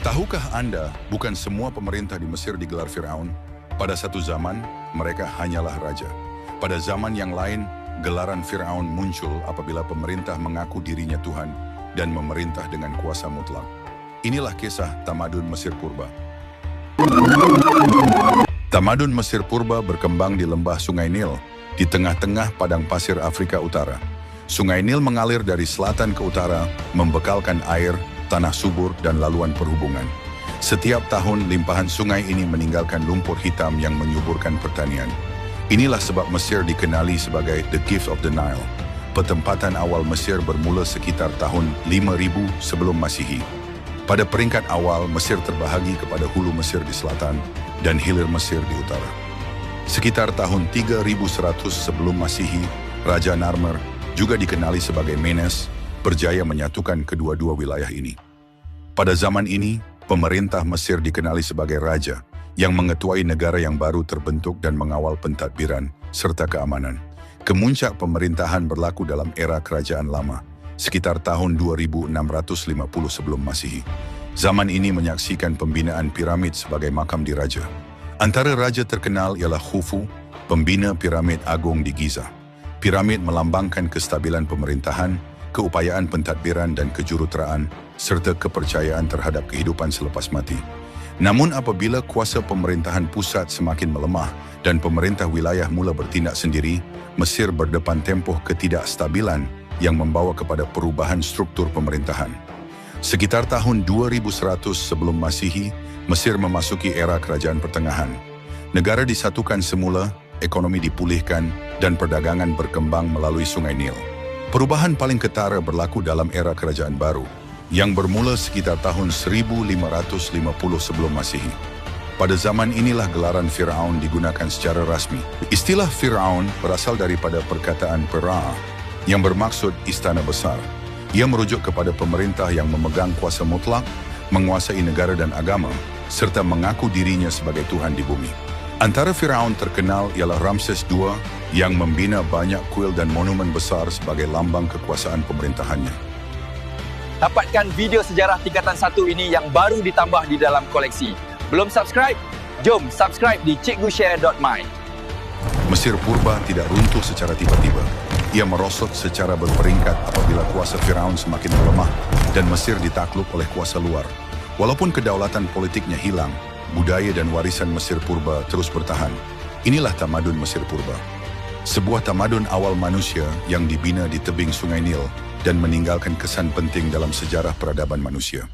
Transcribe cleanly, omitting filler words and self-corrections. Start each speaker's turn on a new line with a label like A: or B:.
A: Tahukah Anda, bukan semua pemerintah di Mesir digelar Firaun? Pada satu zaman, mereka hanyalah raja. Pada zaman yang lain, gelaran Firaun muncul apabila pemerintah mengaku dirinya Tuhan dan memerintah dengan kuasa mutlak. Inilah kisah tamadun Mesir Purba. Tamadun Mesir Purba berkembang di lembah Sungai Nil, di tengah-tengah padang pasir Afrika Utara. Sungai Nil mengalir dari selatan ke utara, membekalkan air, tanah subur, dan laluan perhubungan. Setiap tahun, limpahan sungai ini meninggalkan lumpur hitam yang menyuburkan pertanian. Inilah sebab Mesir dikenali sebagai The Gift of the Nile. Petempatan awal Mesir bermula sekitar tahun 5000 sebelum Masihi. Pada peringkat awal, Mesir terbahagi kepada hulu Mesir di selatan dan hilir Mesir di utara. Sekitar tahun 3100 sebelum Masihi, Raja Narmer, juga dikenali sebagai Menes, berjaya menyatukan kedua-dua wilayah ini. Pada zaman ini, pemerintah Mesir dikenali sebagai raja yang mengetuai negara yang baru terbentuk dan mengawal pentadbiran serta keamanan. Kemuncak pemerintahan berlaku dalam era Kerajaan Lama, sekitar tahun 2650 sebelum Masihi. Zaman ini menyaksikan pembinaan piramid sebagai makam diraja. Antara raja terkenal ialah Khufu, pembina piramid agung di Giza. Piramid melambangkan kestabilan pemerintahan, keupayaan pentadbiran dan kejuruteraan, serta kepercayaan terhadap kehidupan selepas mati. Namun apabila kuasa pemerintahan pusat semakin melemah dan pemerintah wilayah mula bertindak sendiri, Mesir berdepan tempoh ketidakstabilan yang membawa kepada perubahan struktur pemerintahan. Sekitar tahun 2100 sebelum Masihi, Mesir memasuki era kerajaan pertengahan. Negara disatukan semula, ekonomi dipulihkan, dan perdagangan berkembang melalui Sungai Nil. Perubahan paling ketara berlaku dalam era Kerajaan Baru, yang bermula sekitar tahun 1550 sebelum Masihi. Pada zaman inilah gelaran Firaun digunakan secara rasmi. Istilah Firaun berasal daripada perkataan Pera, yang bermaksud istana besar. Ia merujuk kepada pemerintah yang memegang kuasa mutlak, menguasai negara dan agama, serta mengaku dirinya sebagai Tuhan di bumi. Antara Firaun terkenal ialah Ramses II yang membina banyak kuil dan monumen besar sebagai lambang kekuasaan pemerintahannya.
B: Dapatkan video sejarah tingkatan 1 ini yang baru ditambah di dalam koleksi. Belum subscribe? Jom subscribe di cikgushare.my.
A: Mesir Purba tidak runtuh secara tiba-tiba. Ia merosot secara berperingkat apabila kuasa Firaun semakin melemah dan Mesir ditakluk oleh kuasa luar. Walaupun kedaulatan politiknya hilang, budaya dan warisan Mesir Purba terus bertahan. Inilah tamadun Mesir Purba. Sebuah tamadun awal manusia yang dibina di tebing Sungai Nil dan meninggalkan kesan penting dalam sejarah peradaban manusia.